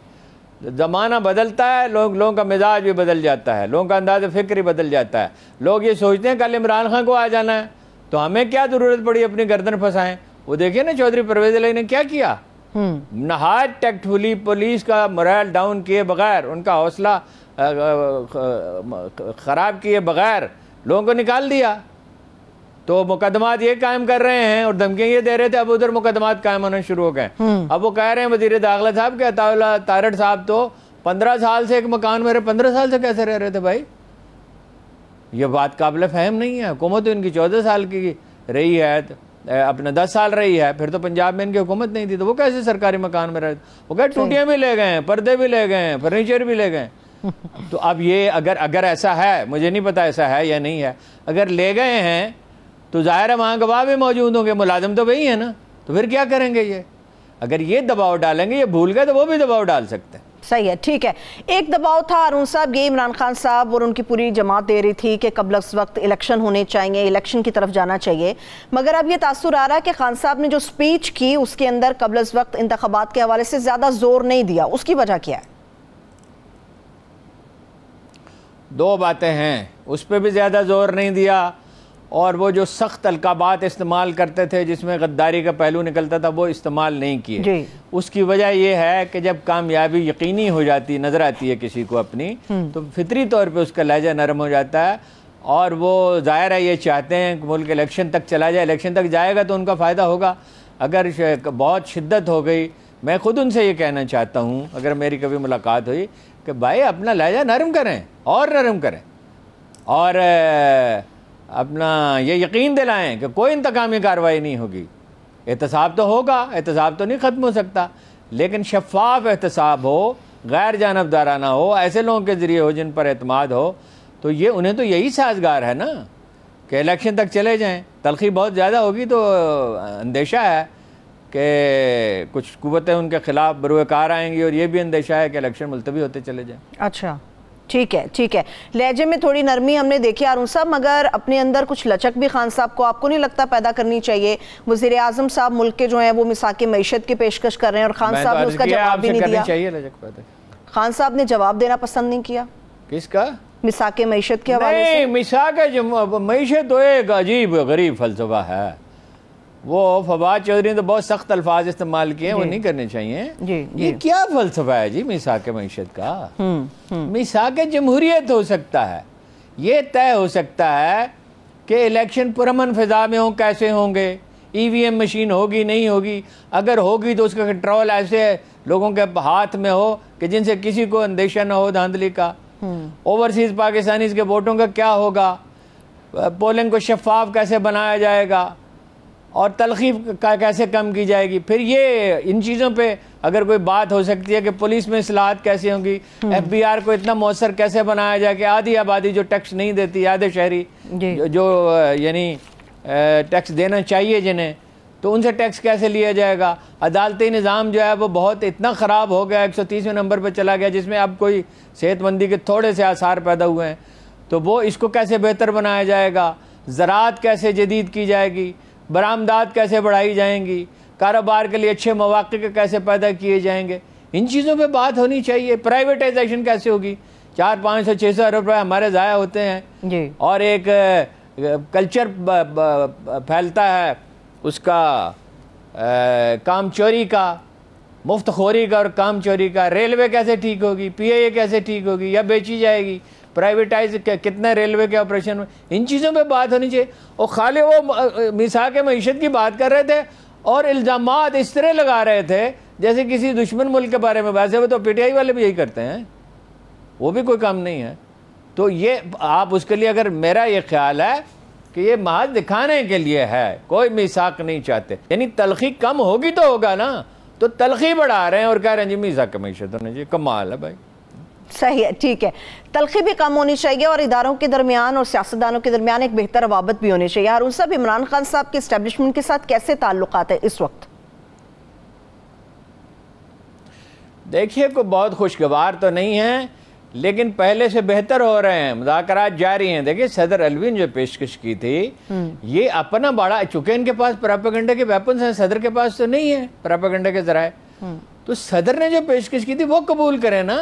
ज़माना बदलता है, लोगों का मिजाज भी बदल जाता है, लोगों का अंदाज़ फ़िक्र ही बदल जाता है। लोग ये सोचते हैं कल इमरान खान को आ जाना है तो हमें क्या ज़रूरत पड़ी अपनी गर्दन फंसाएं। वो देखिए ना चौधरी परवेज़ इलाही ने क्या किया, नहायत टैक्टफुली पुलिस का मोरल डाउन किए बगैर, उनका हौसला ख़राब किए बगैर लोगों को निकाल दिया। तो मुकदमात ये कायम कर रहे हैं और धमकियां ये दे रहे थे, अब उधर मुकदमात कायम होने शुरू हो गए। अब वो कह रहे हैं वज़ीर दाखिला साहब के अताउल्लाह तारड़ साहब तो 15 साल से एक मकान में रहे, 15 साल से कैसे रह रहे थे भाई? ये बात काबिल फ़हम नहीं है। हुकूमत तो इनकी 14 साल की रही है, अपने 10 साल रही है, फिर तो पंजाब में इनकी हुकूमत नहीं थी, तो वो कैसे सरकारी मकान में रहे? वो कह टूटियाँ भी ले गए हैं, पर्दे भी ले गए हैं, फर्नीचर भी ले गए। तो अब ये अगर ऐसा है, मुझे नहीं पता ऐसा है या नहीं है, अगर ले गए हैं तो ज़ाहिर है वहाँ गवाह भी मौजूद होंगे, मुलाजिम तो वही है ना, तो फिर क्या करेंगे ये? अगर ये दबाव डालेंगे, ये भूल गए तो वो भी दबाव डाल सकते हैं। सही है, ठीक है। एक दबाव था हारून साहब, ये इमरान खान साहब और उनकी पूरी जमात दे रही थी कि कबल उस वक्त इलेक्शन होने चाहिए, इलेक्शन की तरफ जाना चाहिए, मगर अब ये तासुर आ रहा है कि खान साहब ने जो स्पीच की उसके अंदर कबल उस वक्त इंतखाबात के हवाले से ज़्यादा जोर नहीं दिया, उसकी वजह क्या है? 2 बातें हैं, उस पर भी ज़्यादा जोर नहीं दिया, और वो जो सख्त अलकाबात इस्तेमाल करते थे जिसमें गद्दारी का पहलू निकलता था वो इस्तेमाल नहीं किए। उसकी वजह यह है कि जब कामयाबी यकीनी हो जाती नज़र आती है किसी को अपनी, तो फितरी तौर पे उसका लहजा नरम हो जाता है, और वो ज़ाहिर है ये चाहते हैं कि मुल्क इलेक्शन तक चला जाए, इलेक्शन तक जाएगा तो उनका फ़ायदा होगा। अगर बहुत शिद्दत हो गई, मैं ख़ुद उनसे ये कहना चाहता हूँ अगर मेरी कभी मुलाकात हुई कि भाई अपना लहजा नरम करें और नरम करें, और अपना ये यकीन दिलाएं कि कोई इंतकामी कार्रवाई नहीं होगी। एहतसाब तो होगा, एहतसाब तो नहीं ख़त्म हो सकता, लेकिन शफाफ एहतसाब हो, गैर जानबदाराना हो, ऐसे लोगों के ज़रिए हो जिन पर एतमाद हो, तो ये उन्हें तो यही साजगार है ना कि इलेक्शन तक चले जाएं। तलखी बहुत ज़्यादा होगी तो अंदेशा है कि कुछ कुव्वतें उनके ख़िलाफ़ बरूकार आएंगी, और ये भी अंदेशा है कि इलेक्शन मुलतवी होते चले जाएँ। अच्छा, ठीक है, ठीक है। लहजे में थोड़ी नरमी हमने देखी हारून साहब, मगर अपने अंदर कुछ लचक भी खान साहब को, आपको नहीं लगता, पैदा करनी चाहिए? वज़ीर आज़म साहब मुल्क के जो हैं वो मिसाक़ मईशत की पेशकश कर रहे हैं और खान साहब ने उसका जवाब भी नहीं दिया। चाहिए लचक पैदा। खान साहब ने जवाब देना पसंद नहीं किया। किसका? मिसाक मीशत के हवाले से? नहीं, मिसाक मीशत तो एक अजीब गरीब फलसफा है। वो फवाद चौधरी ने तो बहुत सख्त अल्फाज इस्तेमाल किए हैं, वो नहीं करने चाहिए। ये क्या फलसफा है जी मिसाक मीशत का? मिसाक जमहूरियत हो सकता है, ये तय हो सकता है कि इलेक्शन पुरअमन फिजा में हो, कैसे होंगे, ईवीएम मशीन होगी नहीं होगी, अगर होगी तो उसका कंट्रोल ऐसे लोगों के हाथ में हो कि जिनसे किसी को अंदेशा ना हो धांधली का। ओवरसीज पाकिस्तानीज के वोटों का क्या होगा, पोलिंग को शफाफ कैसे बनाया जाएगा और तलखी का कैसे कम की जाएगी। फिर ये इन चीज़ों पे अगर कोई बात हो सकती है कि पुलिस में इस्लाहत कैसे होंगी, एफबीआर को इतना मौसर कैसे बनाया जाए कि आधी आबादी जो टैक्स नहीं देती, आधे शहरी जो यानी टैक्स देना चाहिए जिन्हें, तो उनसे टैक्स कैसे लिया जाएगा। अदालती निज़ाम जो है वो बहुत इतना ख़राब हो गया, 130वें नंबर पर चला गया, जिसमें अब कोई सेहतमंदी के थोड़े से आसार पैदा हुए हैं। तो वो इसको कैसे बेहतर बनाया जाएगा, ज़राअत कैसे जदीद की जाएगी, बरामदात कैसे बढ़ाई जाएंगी, कारोबार के लिए अच्छे मौक़े कैसे पैदा किए जाएंगे, इन चीज़ों पे बात होनी चाहिए। प्राइवेटाइजेशन कैसे होगी, 400-500-600 अरब रुपये हमारे ज़ाया होते हैं जी। और एक कल्चर फैलता है उसका काम चोरी का, मुफ्त खोरी का और काम चोरी का। रेलवे कैसे ठीक होगी, पीआईए कैसे ठीक होगी या बेची जाएगी, प्राइवेटाइज कितने रेलवे के ऑपरेशन में, इन चीज़ों पे बात होनी चाहिए। और खाली वो मिसाक मीशत की बात कर रहे थे और इल्ज़ामात इस तरह लगा रहे थे जैसे किसी दुश्मन मुल्क के बारे में। वैसे वो तो पीटीआई वाले भी यही करते हैं, वो भी कोई काम नहीं है। तो ये आप उसके लिए, अगर मेरा ये ख्याल है कि ये महज दिखाने के लिए है, कोई मिसाक नहीं चाहते। यानी तलखी कम होगी तो होगा ना, तो तलखी बढ़ा रहे हैं और कह रहे हैं जी मिसाक मीशत होनी चाहिए। कमाल है भाई। सही है, ठीक है, तलखी भी कम होनी चाहिए और इदारों के दरमियान और सियासतदानों के दरमियान एक बेहतर रवाबत भी होनी चाहिए। हारून साहब, इमरान खान साहब के एस्टेब्लिशमेंट के साथ कैसे ताल्लुकात है इस वक्त? देखिए, कोई बहुत खुशगवार तो नहीं है, लेकिन पहले से बेहतर हो रहे हैं, मुज़ाकरात जारी हैं। देखिए, सदर अलवी ने जो पेशकश की थी, ये अपना बड़ा, चूंकि इनके पास प्रोपेगेंडा के वेपन्स हैं, सदर के पास तो नहीं है प्रोपेगेंडा के जराए, तो सदर ने जो पेशकश की थी वो कबूल करें ना।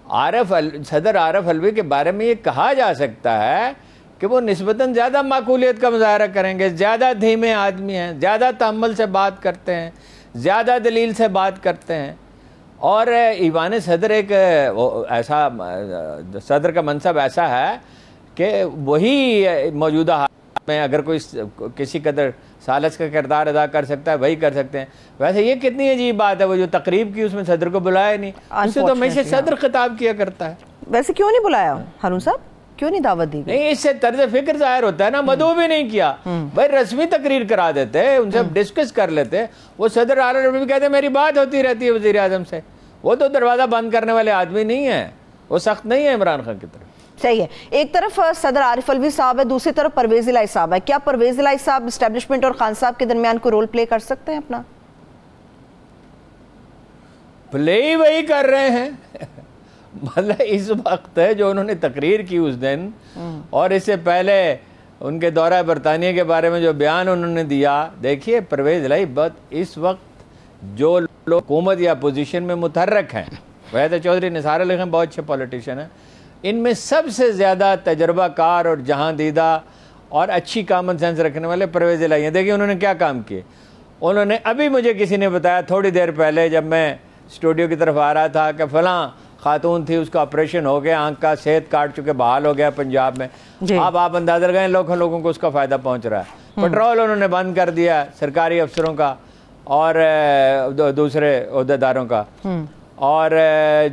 सदर आरफ अलवी के बारे में ये कहा जा सकता है कि वो निस्बतन ज़्यादा माकूलियत का मुजाहरा करेंगे, ज़्यादा धीमे आदमी हैं, ज़्यादा तहम्मुल से बात करते हैं, ज़्यादा दलील से बात करते हैं। और ईवान सदर एक ऐसा सदर का मनसब ऐसा है कि वही मौजूदा हाल में अगर कोई किसी कदर सालस का किरदार अदा कर सकता है, वही कर सकते हैं। वैसे ये कितनी अजीब बात है, वो जो तकरीब की उसमें सदर को बुलाया नहीं, उससे तो हमेशा सदर खिताब किया करता है। वैसे क्यों नहीं बुलाया हारून साहब, क्यों नहीं दावत दी? नहीं, इससे तर्ज फिक्र जाहिर होता है ना। मदऊ भी नहीं किया भाई, रस्मी तकरीर करा देते, उनसे डिस्कस कर लेते। वो सदर आरफ अलवी भी कहते मेरी बात होती रहती है वज़ीर आज़म से, वो तो दरवाज़ा बंद करने वाले आदमी नहीं है, वो सख्त नहीं है इमरान खान की तरफ। सही है, एक तरफ सदर आरिफ अलवी साहब है, दूसरी तरफ परवेज इलाही साहब है। क्या परवेज इलाही साहब एस्टेब्लिशमेंट और खान साहब के दरमियान कोई रोल प्ले कर सकते हैं अपना? प्ले ही वही कर रहे हैं मतलब इस वक्त है जो उन्होंने तकरीर की उस दिन, और इससे पहले उनके दौरा बरतानिया के बारे में जो बयान उन्होंने दिया। देखिए, परवेज इलाही इस वक्त जो लोग हुकूमत या पोजीशन में मुतहर्रक हैं, वैसे चौधरी निसार अली खान बहुत अच्छे पॉलिटिशियन हैं, इनमें सबसे ज़्यादा तजर्बाकार और जहां दीदा और अच्छी कॉमन सेंस रखने वाले परवेज इलाही हैं। देखिए उन्होंने क्या काम किए। उन्होंने अभी मुझे किसी ने बताया थोड़ी देर पहले, जब मैं स्टूडियो की तरफ आ रहा था, कि फ़लाँ खातून थी, उसका ऑपरेशन हो गया, आंख का सेहत कार्ड चुके बहाल हो गया पंजाब में। अब आप अंदाज़ा लगाएं लोगों को उसका फ़ायदा पहुँच रहा है। पेट्रोल उन्होंने बंद कर दिया सरकारी अफसरों का और दूसरे अहदेदारों का, और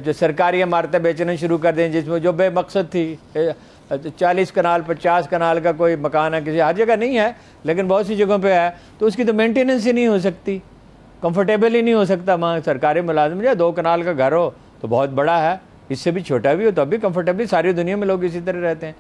जो सरकारी इमारतें बेचना शुरू कर दें जिसमें जो बेमकसद थी। 40 कनाल 50 कनाल का कोई मकान है, किसी हर जगह नहीं है लेकिन बहुत सी जगहों पे है, तो उसकी तो मेंटेनेंस ही नहीं हो सकती, कंफर्टेबल ही नहीं हो सकता। वहाँ सरकारी मुलाजिम जो 2 कनाल का घर हो तो बहुत बड़ा है, इससे भी छोटा भी हो तो अभी कंफर्टेबली, सारी दुनिया में लोग इसी तरह रहते हैं।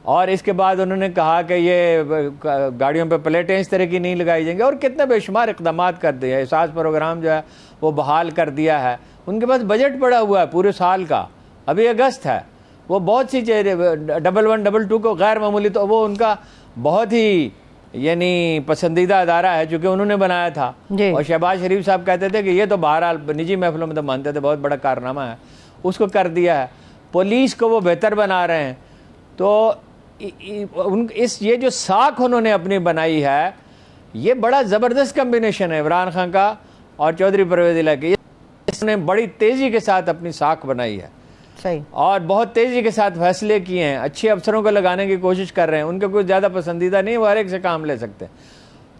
और इसके बाद उन्होंने कहा कि ये गाड़ियों पे प्लेटें इस तरह की नहीं लगाई जाएंगी, और कितने बेशुमार इक़दामात कर दिए। एहसास प्रोग्राम जो है वो बहाल कर दिया है। उनके पास बजट पड़ा हुआ है पूरे साल का, अभी अगस्त है, वो बहुत सी चीज़ें 11, 22 को गैर मामूली, तो वो उनका बहुत ही यानी पसंदीदा अदारा है चूँकि उन्होंने बनाया था। और शहबाज शरीफ साहब कहते थे कि ये तो बहरहाल निजी महफिलों में तो मानते थे बहुत बड़ा कारनामा है, उसको कर दिया है। पुलिस को वो बेहतर बना रहे हैं। तो ये जो साख उन्होंने अपनी बनाई है, ये बड़ा ज़बरदस्त कम्बिनेशन है इमरान खान का और चौधरी परवेज़ इलाही। इसने बड़ी तेज़ी के साथ अपनी साख बनाई है, सही, और बहुत तेज़ी के साथ फैसले किए हैं, अच्छे अफसरों को लगाने की कोशिश कर रहे हैं। उनके कोई ज़्यादा पसंदीदा नहीं, वो हर एक से काम ले सकते हैं।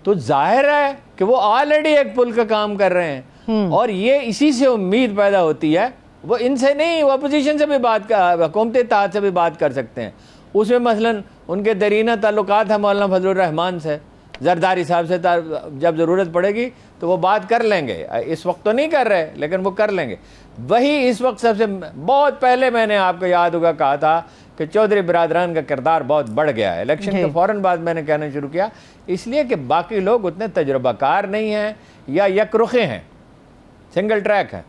तो जाहिर है कि वो ऑलरेडी एक पुल का काम कर रहे हैं, और ये इसी से उम्मीद पैदा होती है। वो इनसे नहीं, वो अपोजिशन से भी बात, हुकूमत इत्तेहाद से भी बात कर सकते हैं। उसमें मसलन उनके दरीना ताल्लुकात है मौलाना फजलुर रहमान से, जरदारी साहब से, जब ज़रूरत पड़ेगी तो वो बात कर लेंगे। इस वक्त तो नहीं कर रहे, लेकिन वो कर लेंगे। वही इस वक्त सबसे बहुत पहले मैंने आपको याद होगा कहा था कि चौधरी बिरादरान का किरदार बहुत बढ़ गया है। इलेक्शन के फ़ौरन बाद मैंने कहना शुरू किया, इसलिए कि बाकी लोग उतने तजुर्बाकार नहीं हैं या यकरुखे हैं, सिंगल ट्रैक है।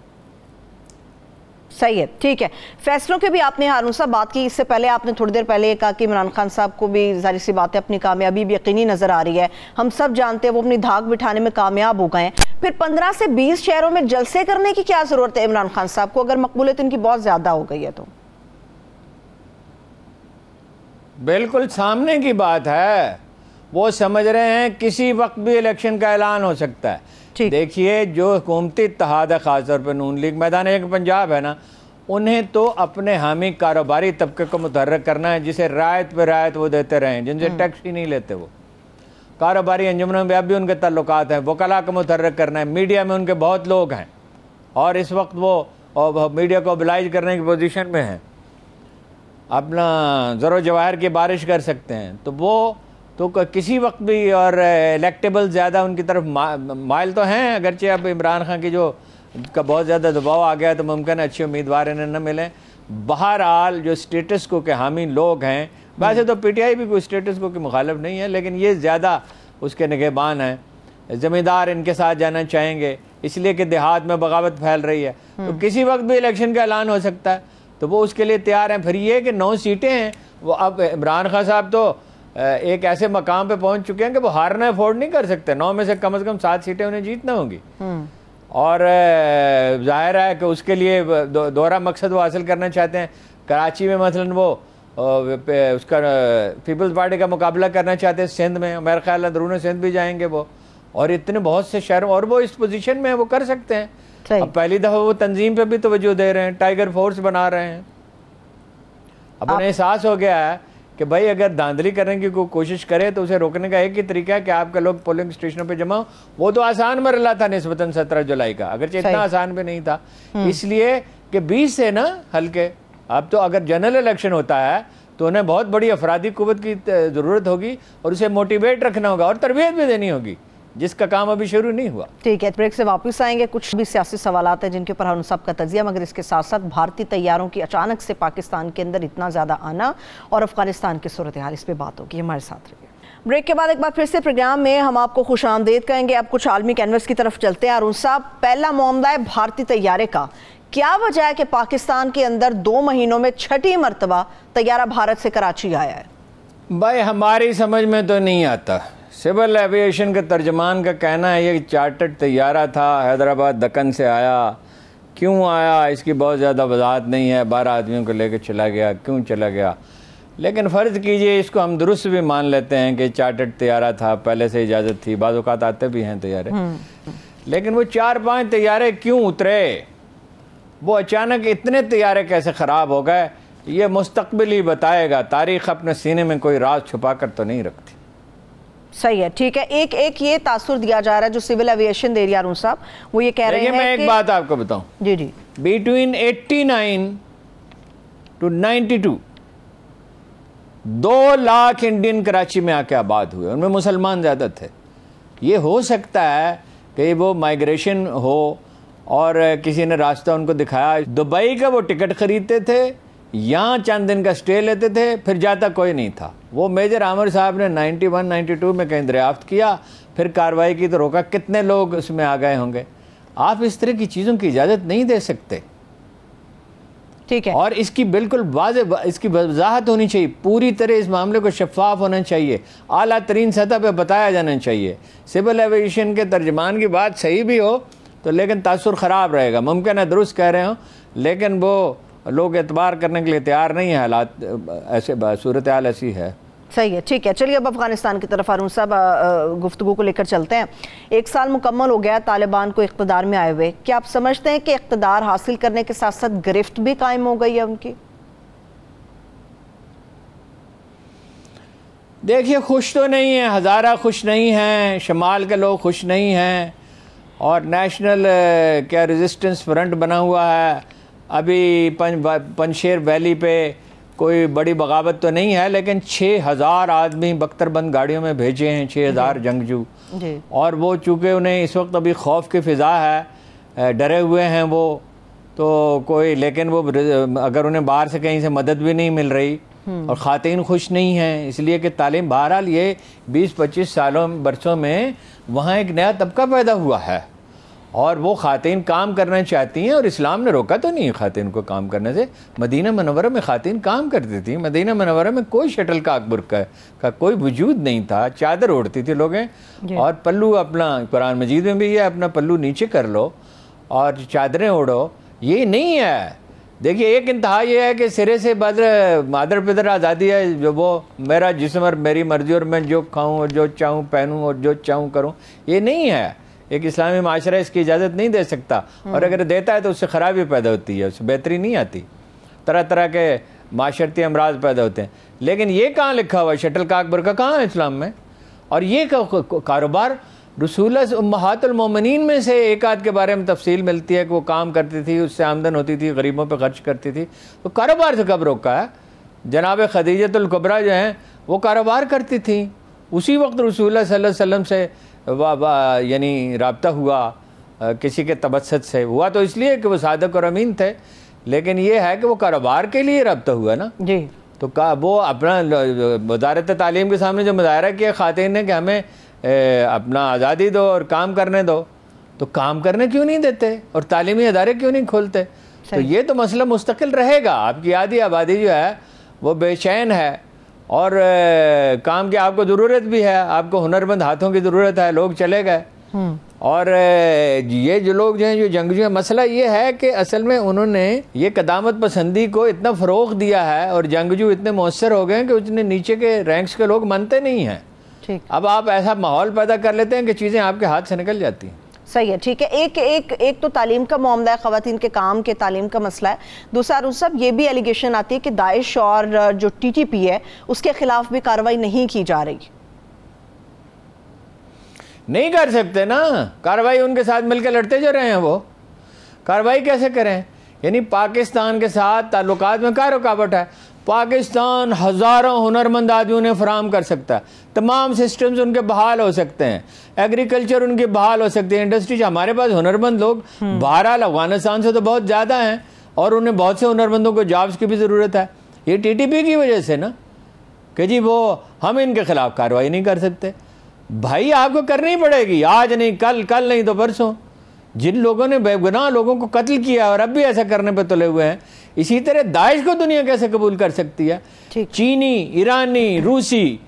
सही है, ठीक है। फैसलों के भी आपने हारून साहब बात की। इससे पहले आपने थोड़ी देर पहले कहा कि इमरान खान साहब को भी जाहिर सी बात है अपनी कामयाबी भी यकीनी नजर आ रही है। हम सब जानते हैं वो अपनी धाक बिठाने में कामयाब हो गए हैं। फिर 15 से 20 शहरों में जलसे करने की क्या जरूरत है इमरान खान साहब को, अगर मकबूलियत इनकी बहुत ज्यादा हो गई है तो? बिल्कुल सामने की बात है, वो समझ रहे हैं किसी वक्त भी इलेक्शन का ऐलान हो सकता है। देखिए, जो हुकूमती इत्तेहाद है, ख़ासतौर पर नून लीग, मैदान एक पंजाब है ना, उन्हें तो अपने हामी कारोबारी तबके को मुतहर्रिक करना है, जिसे रायत पे रायत वो देते रहें, जिनसे टैक्स ही नहीं लेते। वो कारोबारी अंजुमनों में अब भी उनके ताल्लुकात हैं, वकला को मुतहर्रिक करना है। मीडिया में उनके बहुत लोग हैं और इस वक्त वो मीडिया को ओबलाइज करने की पोजीशन में हैं, अपना ज़रो जवाहर की बारिश कर सकते हैं। तो वो तो किसी वक्त भी, और इलेक्टेबल ज़्यादा उनकी तरफ माइल तो हैं, अगरचे अब इमरान खान की जो का बहुत ज़्यादा दबाव आ गया तो मुमकिन है अच्छे उम्मीदवार इन्हें न मिलें। बहरहाल जो स्टेटस को के हामी लोग हैं, वैसे तो पीटीआई भी कोई स्टेटस को की मुखालिफ नहीं है, लेकिन ये ज़्यादा उसके निगहबान हैं। ज़मींदार इनके साथ जाना चाहेंगे, इसलिए कि देहात में बगावत फैल रही है, तो किसी वक्त भी इलेक्शन का ऐलान हो सकता है, तो वो उसके लिए तैयार हैं। फिर ये कि 9 सीटें हैं, वो अब इमरान खान साहब तो एक ऐसे मकाम पे पहुंच चुके हैं कि वो हारना अफोर्ड नहीं कर सकते। 9 में से कम 7 सीटें उन्हें जीतना होंगी, और जाहिर है कि उसके लिए दोहरा मकसद वो हासिल करना चाहते हैं। कराची में मसलन वो उसका पीपल्स पार्टी का मुकाबला करना चाहते हैं। सिंध में मेरा ख्याल है अंदरून सिंध भी जाएंगे वो, और इतने बहुत से शहरों, और वो इस पोजीशन में वो कर सकते हैं। अब पहली दफ़ा वो तंजीम पे भी तवज्जो दे रहे हैं, टाइगर फोर्स बना रहे हैं। अब उन्हें एहसास हो गया है कि भाई अगर धांधली करने की कोई कोशिश करे तो उसे रोकने का एक ही तरीका है कि आपके लोग पोलिंग स्टेशनों पे जमा हो। वो तो आसान मरला था निस्बतन 17 जुलाई का, अगर इतना आसान भी नहीं था, इसलिए कि 20 से ना हल्के। अब तो अगर जनरल इलेक्शन होता है तो उन्हें बहुत बड़ी अफराधी कुव्वत की ज़रूरत होगी, और उसे मोटिवेट रखना होगा और तरबियत भी देनी होगी, जिसका काम अभी शुरू नहीं हुआ। ठीक है, ब्रेक से वापस आएंगे। कुछ भी सियासी सवालात हैं जिनके ऊपर हम सबका तजिया, मगर इसके साथ साथ भारतीय तैयारों की अचानक से पाकिस्तान के अंदर इतना ज़्यादा आना और अफगानिस्तान की सूरत हाल, इस पर बात होगी। हमारे साथ रहिए। ब्रेक के बाद एक बार फिर से प्रोग्राम में हम आपको खुश आमदेद कहेंगे। अब कुछ आलमी कैनवस की तरफ चलते हैं। अरुण साहब, पहला मामला है भारतीय तैयारे का। क्या वजह है कि पाकिस्तान के अंदर 2 महीनों में 6ठी मरतबा तैयारा भारत से कराची आया है? भाई हमारी समझ में तो नहीं आता। सिविल एविएशन के तर्जमान का कहना है ये चार्टर्ड तैयारा था, हैदराबाद दक्कन से आया। क्यों आया इसकी बहुत ज़्यादा वजाहत नहीं है। 12 आदमियों को लेकर चला गया, क्यों चला गया। लेकिन फ़र्ज़ कीजिए इसको हम दुरुस्त भी मान लेते हैं कि चार्टर्ड तैयारा था, पहले से इजाज़त थी, बाज़ औक़ात आते भी हैं तैयारे। लेकिन वो 4-5 तैयारे क्यों उतरे, वो अचानक इतने तैयारे कैसे ख़राब हो गए, ये मुस्तक़बिल ही बताएगा। तारीख़ अपने सीने में कोई राज छुपा कर तो नहीं रखती। सही है, ठीक है। एक ये तासुर दिया जा रहा है जो सिविल एविएशन दे रही है अरुण साहब, वो ये कह रहे हैं। मैं एक बात आपको बताऊं, जी, between 89 to 92 2 lakh Indian Karachi में आके आबाद हुए, उनमें मुसलमान ज़्यादा थे। ये हो सकता है कि वो माइग्रेशन हो और किसी ने रास्ता उनको दिखाया। दुबई का वो टिकट खरीदते थे, यहाँ चंद दिन का स्टे लेते थे, फिर जाता कोई नहीं था। वो मेजर आमिर साहब ने 91-92 में कहीं दरियाफ्त किया, फिर कार्रवाई की तो रोका। कितने लोग उसमें आ गए होंगे। आप इस तरह की चीज़ों की इजाज़त नहीं दे सकते, ठीक है। और इसकी बिल्कुल इसकी वजाहत होनी चाहिए, पूरी तरह इस मामले को शफाफ होना चाहिए, आला तरीन सतह पर बताया जाना चाहिए। सिविल एविएशन के तर्जमान की बात सही भी हो तो लेकिन तासुर ख़राब रहेगा। मुमकिन है दुरुस्त कह रहे हो, लेकिन वो लोग एतबार करने के लिए तैयार नहीं है। हालात ऐसे, सूरत हाल ऐसी है। सही है, ठीक है। चलिए अब अफगानिस्तान की तरफ हारून साहब गुफ्तगू को लेकर चलते हैं। 1 साल मुकम्मल हो गया तालिबान को इक़्तिदार में आए हुए। क्या आप समझते हैं कि इक़्तिदार हासिल करने के साथ साथ गिरफ्त भी कायम हो गई है उनकी? देखिए, खुश तो नहीं है, हज़ारा खुश नहीं हैं, शमाल के लोग खुश नहीं हैं, और नेशनल क्या रेजिस्टेंस फ्रंट बना हुआ है। अभी पंजशेर वैली पे कोई बड़ी बगावत तो नहीं है, लेकिन 6000 आदमी बख्तरबंद गाड़ियों में भेजे हैं, 6000 जंगजू। और वो चूँकि उन्हें इस वक्त अभी खौफ की फ़िज़ा है, डरे हुए हैं वो, तो कोई, लेकिन वो अगर उन्हें बाहर से कहीं से मदद भी नहीं मिल रही, और ख़ातीन खुश नहीं हैं, इसलिए कि तालीम, बहरहाल ये 20-25 बरसों में वहाँ एक नया तबका पैदा हुआ है, और वो ख़ातीन काम करना चाहती हैं, और इस्लाम ने रोका तो नहीं है ख़ातीन को काम करने से। मदीना मनव्वरा में ख़ातीन काम करती थी। मदीना मनव्वरा में कोई शटल का बुर्का का कोई वजूद नहीं था, चादर ओढ़ती थी लोग, और पल्लू अपना, कुरान मजीद में भी है, अपना पल्लू नीचे कर लो और चादरें ओढ़ो, ये नहीं है। देखिए, एक इंतहा ये है कि सिरे से मादर पिदर आज़ादी है, जो वो मेरा जिस्म और मेरी मर्ज़ी, और मैं जो खाऊं और जो चाहूँ पहनूं और जो चाहूँ करूं, ये नहीं है। एक इस्लामी माशरा इसकी इजाज़त नहीं दे सकता, और अगर देता है तो उससे ख़राबी पैदा होती है, उससे बेहतरी नहीं आती, तरह तरह के माशरती अमराज पैदा होते हैं। लेकिन ये कहाँ लिखा हुआ है, शटल काक बुर्का कहाँ है इस्लाम में? और ये कारोबार रसूल उम्महातुल मोमिनीन में से एक आध के बारे में तफसील मिलती है कि वो काम करती थी, उससे आमदन होती थी, गरीबों पे खर्च करती थी, तो कारोबार से कब रोका है? जनाब खदीजतुल कुबरा जो हैं वो कारोबार करती थी, उसी वक्त रसूलुल्लाह सल्लल्लाहु अलैहि वसल्लम से यानी रब्ता हुआ, किसी के तबस्सुत से हुआ तो इसलिए कि वो सादक और अमीन थे, लेकिन ये है कि वो कारोबार के लिए रब्ता हुआ ना जी। तो वो अपना वज़ारत तालीम के सामने जो मुज़ाहरा किया ख़ातीन ने कि हमें अपना आज़ादी दो और काम करने दो, तो काम करने क्यों नहीं देते और तालीमी अदारे क्यों नहीं खोलते? तो ये तो मसला मुस्तकिल रहेगा। आपकी आधी आबादी जो है वो बेचैन है, और काम की आपको ज़रूरत भी है, आपको हुनरमंद हाथों की ज़रूरत है, लोग चले गए। और ये जो लोग जो हैं, जो जंगजू हैं, मसला ये है कि असल में उन्होंने ये कदामत पसंदी को इतना फ़रोग़ दिया है, और जंगजू इतने मौसर हो गए हैं कि उतने नीचे के रैंक्स के लोग मानते नहीं हैं। अब आप ऐसा माहौल पैदा कर लेते हैं कि चीज़ें आपके हाथ से निकल जाती हैं। सही है, ठीक है। एक तो तालीम का मामला है, ख़वातीन के काम के तालीम का मसला है। दूसरा अरुण साहब, ये भी एलिगेशन आती है कि दाइश और जो TTP है उसके खिलाफ भी कार्रवाई नहीं की जा रही। नहीं कर सकते ना कार्रवाई, उनके साथ मिलकर लड़ते जो रहे हैं, वो कार्रवाई कैसे करें? यानी पाकिस्तान के साथ ताल्लुकात में क्या रुकावट है? पाकिस्तान हज़ारों हुनरमंद आदमियों ने फराम कर सकता है, तमाम सिस्टम्स उनके बहाल हो सकते हैं, एग्रीकल्चर उनके बहाल हो सकते हैं, इंडस्ट्रीज, हमारे पास हुनरमंद लोग बहरहाल अफगानिस्तान से तो बहुत ज़्यादा हैं, और उन्हें बहुत से हुनरमंदों को जॉब्स की भी ज़रूरत है। ये TTP की वजह से ना कि जी वो हम इनके खिलाफ कार्रवाई नहीं कर सकते। भाई आपको करनी पड़ेगी, आज नहीं कल, कल नहीं तो परसों। जिन लोगों ने बेगुनाह लोगों को कत्ल किया और अब भी ऐसा करने पर तुले हुए हैं, इसी तरह दाइश को दुनिया कैसे कबूल कर सकती है? चीनी, ईरानी, रूसी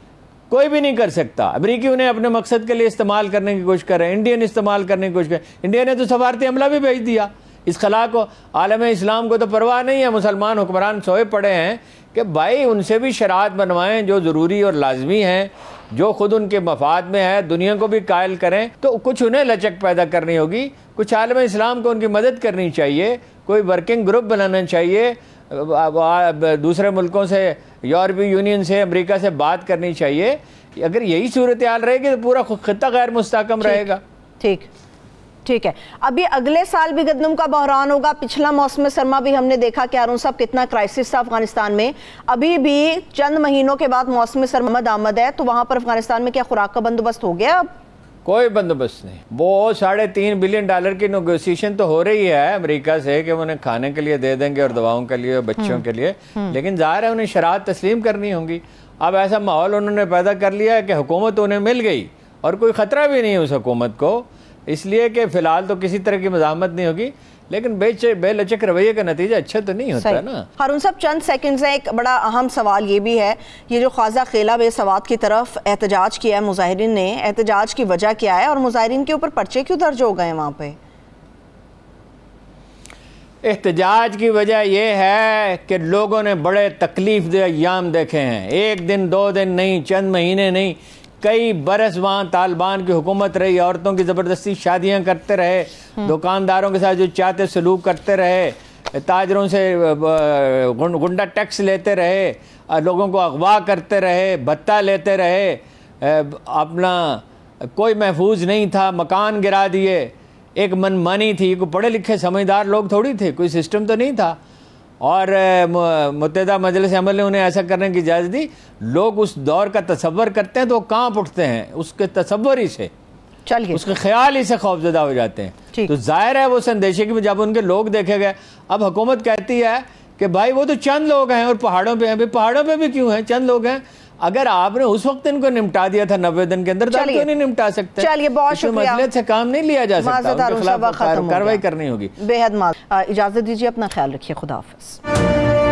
कोई भी नहीं कर सकता। अमेरिकी उन्हें अपने मकसद के लिए इस्तेमाल करने की कोशिश कर रहे हैं, इंडियन इस्तेमाल करने की कोशिश कर, इंडिया ने तो सफारती हमला भी भेज दिया। इस खला को, आलम इस्लाम को तो परवाह नहीं है, मुसलमान हुक्मरान सोए पड़े हैं कि भाई उनसे भी शरात बनवाएं जो ज़रूरी और लाजमी हैं, जो खुद उनके मफाद में है, दुनिया को भी कायल करें। तो कुछ उन्हें लचक पैदा करनी होगी, कुछ आलम इस्लाम को उनकी मदद करनी चाहिए, कोई वर्किंग ग्रुप बनाना चाहिए, दूसरे मुल्कों से, यूरोपीय यूनियन से, अमेरिका से बात करनी चाहिए। अगर यही सूरत हाल रहेगी तो पूरा खित्ता गैर मुस्तहकम रहेगा। ठीक है। अभी अगले साल भी गंदम का बहरान होगा। पिछला मौसम सरमा भी हमने देखा कि अरुण साहब कितना क्राइसिस था अफगानिस्तान में। अभी भी चंद महीनों के बाद मौसम सरमा आमद है, तो वहां पर अफगानिस्तान में क्या खुराक का बंदोबस्त हो गया? अब कोई बंदोबस्त नहीं। वो $3.5 बिलियन की नेगोशिएशन तो हो रही है अमेरिका से कि उन्हें खाने के लिए दे देंगे और दवाओं के लिए और बच्चों के लिए, लेकिन ज़ाहिर है उन्हें शरात तस्लीम करनी होंगी। अब ऐसा माहौल उन्होंने पैदा कर लिया है कि हुकूमत उन्हें मिल गई और कोई ख़तरा भी नहीं है उस हुकूमत को, इसलिए कि फ़िलहाल तो किसी तरह की मज़ाहमत नहीं होगी, लेकिन बेलचक रवैये का नतीजा अच्छा तो नहीं होता ना। हारून साहब चंद सेकंड्स हैं, एक बड़ा अहम सवाल ये भी है, ये जो ख्वाजा खेला बेसवात की तरफ एहतजाज किया है मुजाहिरीन ने, एहतजाज की वजह क्या है और मुजाहिरीन के ऊपर पर्चे क्यों दर्ज हो गए वहाँ पे? एहतजाज की वजह यह है कि लोगों ने बड़े तकलीफ दे अय्याम देखे हैं। एक दिन 2 दिन नहीं, चंद महीने नहीं, कई बरस वहाँ तालिबान की हुकूमत रही। औरतों की ज़बरदस्ती शादियाँ करते रहे, दुकानदारों के साथ जो चाहते सलूक करते रहे, ताजरों से गुंडा टैक्स लेते रहे, लोगों को अगवा करते रहे, भत्ता लेते रहे, अपना कोई महफूज नहीं था, मकान गिरा दिए। एक मनमानी थी, कोई पढ़े लिखे समझदार लोग थोड़ी थे, कोई सिस्टम तो नहीं था। और मुत्तहिदा मजलिस अमल ने उन्हें ऐसा करने की इजाज़त दी। लोग उस दौर का तसव्वुर करते हैं तो वो कांप उठते हैं, उसके तसव्वुर ही से, चलिए उसके ख्याल ही से खौफजदा हो जाते हैं। तो जाहिर है वो संदेशे की जब उनके लोग देखे गए। अब हुकूमत कहती है कि भाई वो तो चंद लोग हैं और पहाड़ों पे हैं। भाई पहाड़ों पे भी क्यों हैं, चंद लोग हैं। अगर आपने उस वक्त इनको निपटा दिया था 90 दिन के अंदर, तो क्यों नहीं निपटा सकते? चलिए, बहुत शुक्रिया। मसले से काम नहीं लिया जा सकता, कार्रवाई करनी होगी। बेहद इजाजत दीजिए, अपना ख्याल रखिए, खुदा हाफिज।